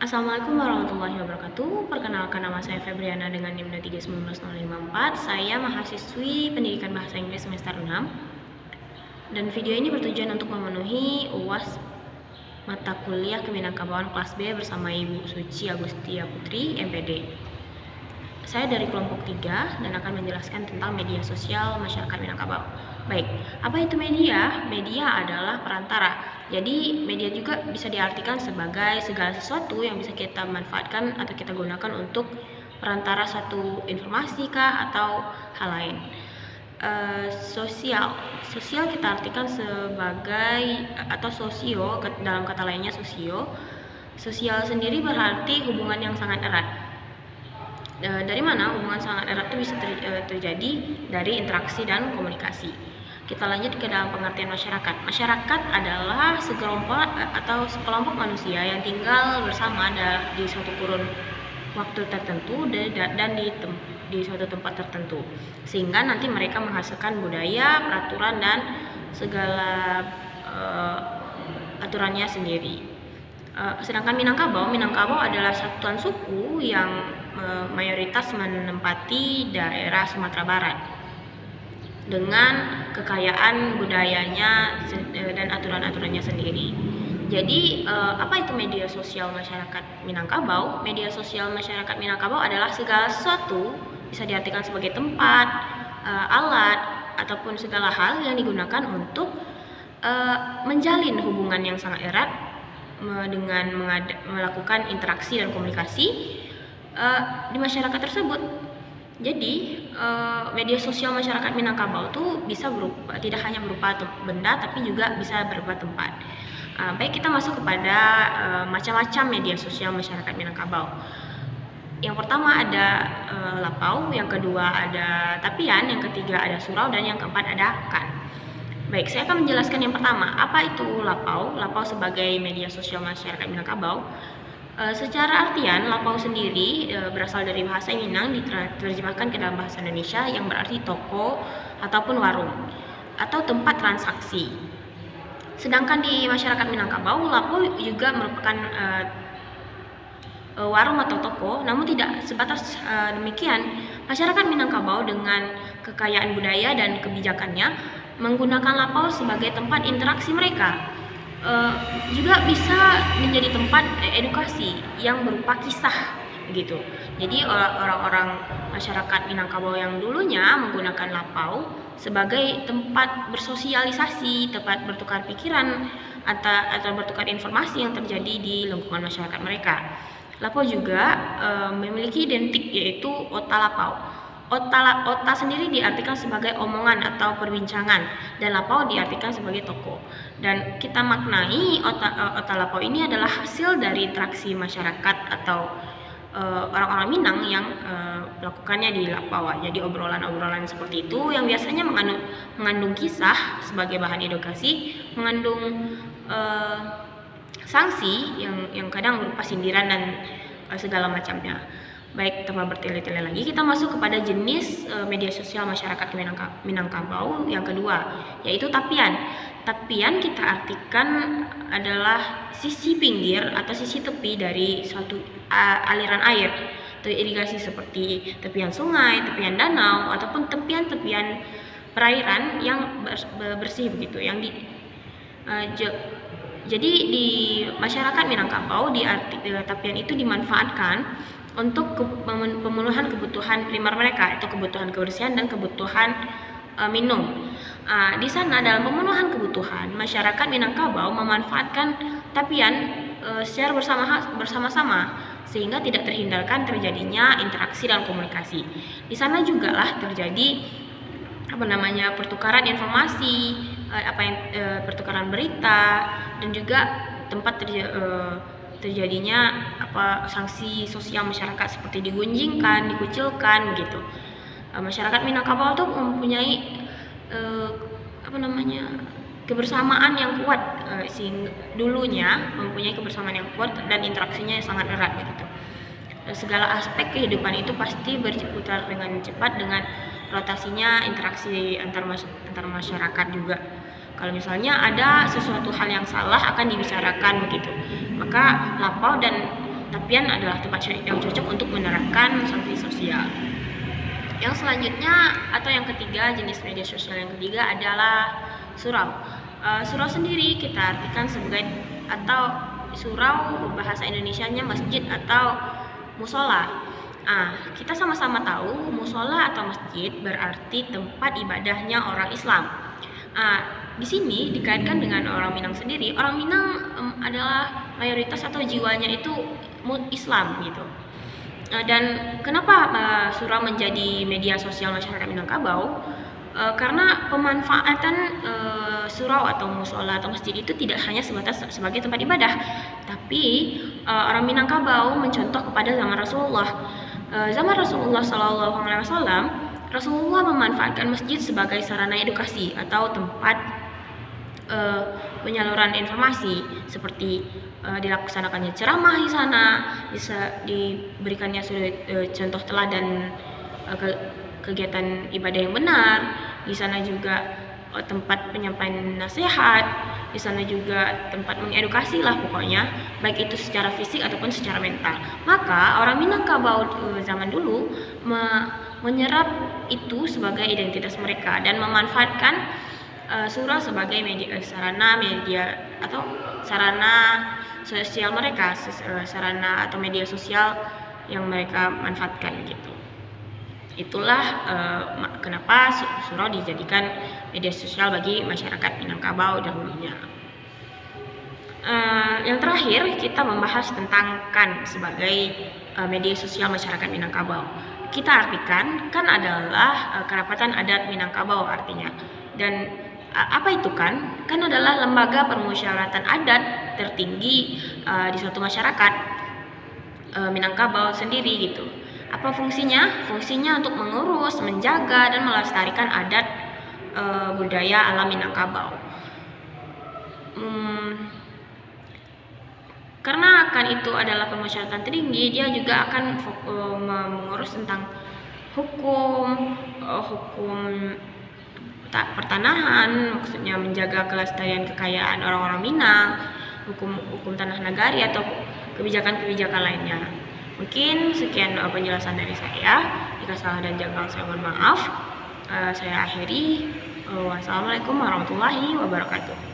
Assalamualaikum warahmatullahi wabarakatuh. Perkenalkan, nama saya Febriana dengan NIM 3919054. Saya mahasiswi Pendidikan Bahasa Inggris semester 6. Dan video ini bertujuan untuk memenuhi UAS mata kuliah Keminangkabauan kelas B bersama Ibu Suci Agustia Putri, MPD. Saya dari kelompok 3 dan akan menjelaskan tentang media sosial masyarakat Minangkabau. Baik, apa itu media? Media adalah perantara. Jadi media juga bisa diartikan sebagai segala sesuatu yang bisa kita manfaatkan atau kita gunakan untuk perantara satu informasi kah atau hal lain. Sosial kita artikan sebagai atau sosio, dalam kata lainnya sosio. Sosial sendiri berarti hubungan yang sangat erat. Dari mana hubungan sangat erat itu bisa terjadi? Dari interaksi dan komunikasi. Kita lanjut ke dalam pengertian masyarakat. Masyarakat adalah sekelompok manusia yang tinggal bersama di suatu kurun waktu tertentu dan di suatu tempat tertentu, sehingga nanti mereka menghasilkan budaya, peraturan, dan segala aturannya sendiri. Sedangkan Minangkabau adalah satuan suku yang mayoritas menempati daerah Sumatera Barat dengan kekayaan budayanya dan aturan-aturannya sendiri. Jadi apa itu media sosial masyarakat Minangkabau? Media sosial masyarakat Minangkabau adalah segala sesuatu, bisa diartikan sebagai tempat, alat, ataupun segala hal yang digunakan untuk menjalin hubungan yang sangat erat dengan melakukan interaksi dan komunikasi di masyarakat tersebut. Jadi media sosial masyarakat Minangkabau itu bisa berupa, tidak hanya berupa benda, tapi juga bisa berupa tempat. Baik, kita masuk kepada macam-macam media sosial masyarakat Minangkabau. Yang pertama ada lapau, yang kedua ada tapian, yang ketiga ada surau, dan yang keempat ada kan. Baik, saya akan menjelaskan yang pertama. Apa itu lapau? Lapau sebagai media sosial masyarakat Minangkabau. Secara artian, lapau sendiri berasal dari bahasa Minang, diterjemahkan ke dalam bahasa Indonesia yang berarti toko ataupun warung atau tempat transaksi. Sedangkan di masyarakat Minangkabau, lapau juga merupakan warung atau toko, namun tidak sebatas demikian. Masyarakat Minangkabau dengan kekayaan budaya dan kebijakannya menggunakan lapau sebagai tempat interaksi mereka. Juga bisa menjadi tempat edukasi yang berupa kisah gitu. Jadi orang-orang masyarakat Minangkabau yang dulunya menggunakan lapau sebagai tempat bersosialisasi, tempat bertukar pikiran atau bertukar informasi yang terjadi di lingkungan masyarakat mereka. Lapau juga memiliki identik, yaitu ota lapau. Ota sendiri diartikan sebagai omongan atau perbincangan, dan lapau diartikan sebagai toko. Dan kita maknai ota lapau ini adalah hasil dari interaksi masyarakat atau orang-orang Minang yang melakukannya di lapau. Jadi obrolan-obrolan seperti itu yang biasanya mengandung kisah sebagai bahan edukasi, mengandung sanksi yang kadang berupa sindiran dan segala macamnya. Baik, tanpa bertele-tele lagi, kita masuk kepada jenis media sosial masyarakat Minangkabau yang kedua, yaitu tapian. Tapian kita artikan adalah sisi pinggir atau sisi tepi dari suatu aliran air atau irigasi, seperti tepian sungai, tepian danau, ataupun tepian-tepian perairan yang bersih begitu. Jadi di masyarakat Minangkabau, tapian itu dimanfaatkan untuk pemenuhan kebutuhan primer mereka, itu kebutuhan kebersihan dan kebutuhan minum. Di sana dalam pemenuhan kebutuhan, masyarakat Minangkabau memanfaatkan tapian secara bersama-sama, sehingga tidak terhindarkan terjadinya interaksi dan komunikasi. Di sana juga lah terjadi pertukaran informasi, pertukaran berita, dan juga tempat terjadinya sanksi sosial masyarakat seperti digunjingkan, dikucilkan begitu. Masyarakat Minangkabau itu mempunyai kebersamaan yang kuat, dulunya mempunyai kebersamaan yang kuat dan interaksinya sangat erat begitu. Segala aspek kehidupan itu pasti berputar dengan cepat dengan rotasinya interaksi antar masyarakat juga. Kalau misalnya ada sesuatu hal yang salah akan dibicarakan begitu, maka lapau dan Tapian adalah tempat yang cocok untuk menerapkan sanksi sosial. Yang selanjutnya atau yang ketiga, jenis media sosial yang ketiga adalah surau. Surau sendiri kita artikan sebagai atau surau bahasa Indonesianya masjid atau musola. Kita sama-sama tahu musola atau masjid berarti tempat ibadahnya orang Islam. Di sini dikaitkan dengan orang Minang sendiri. Orang Minang adalah mayoritas atau jiwanya itu Islam gitu. Dan kenapa surau menjadi media sosial masyarakat Minangkabau? Karena pemanfaatan surau atau musola atau masjid itu tidak hanya sebatas sebagai tempat ibadah, tapi orang Minangkabau mencontoh kepada zaman Rasulullah. Zaman Rasulullah SAW, Rasulullah memanfaatkan masjid sebagai sarana edukasi atau tempat penyaluran informasi, seperti dilaksanakannya ceramah di sana, bisa diberikannya contoh teladan kegiatan ibadah yang benar. Di sana juga tempat penyampaian nasihat, di sana juga tempat mengedukasi lah pokoknya, baik itu secara fisik ataupun secara mental. Maka orang Minangkabau zaman dulu menyerap itu sebagai identitas mereka dan memanfaatkan surau sebagai sarana sosial mereka, sarana atau media sosial yang mereka manfaatkan gitu. Itulah kenapa surau dijadikan media sosial bagi masyarakat Minangkabau dahulunya. Yang terakhir kita membahas tentang KAN sebagai media sosial masyarakat Minangkabau. Kita artikan KAN adalah Kerapatan Adat Minangkabau artinya. Dan apa itu KAN? KAN adalah lembaga permusyawaratan adat tertinggi di suatu masyarakat Minangkabau sendiri gitu. Apa fungsinya? Fungsinya untuk mengurus, menjaga, dan melestarikan adat budaya alam Minangkabau. Karena KAN itu adalah permusyawaratan tinggi, dia juga akan mengurus tentang hukum pertanahan, maksudnya menjaga kelestarian kekayaan orang-orang Minang, hukum tanah nagari atau kebijakan-kebijakan lainnya. Mungkin sekian penjelasan dari saya. Jika salah dan janggal saya mohon maaf. Saya akhiri. Wassalamualaikum warahmatullahi wabarakatuh.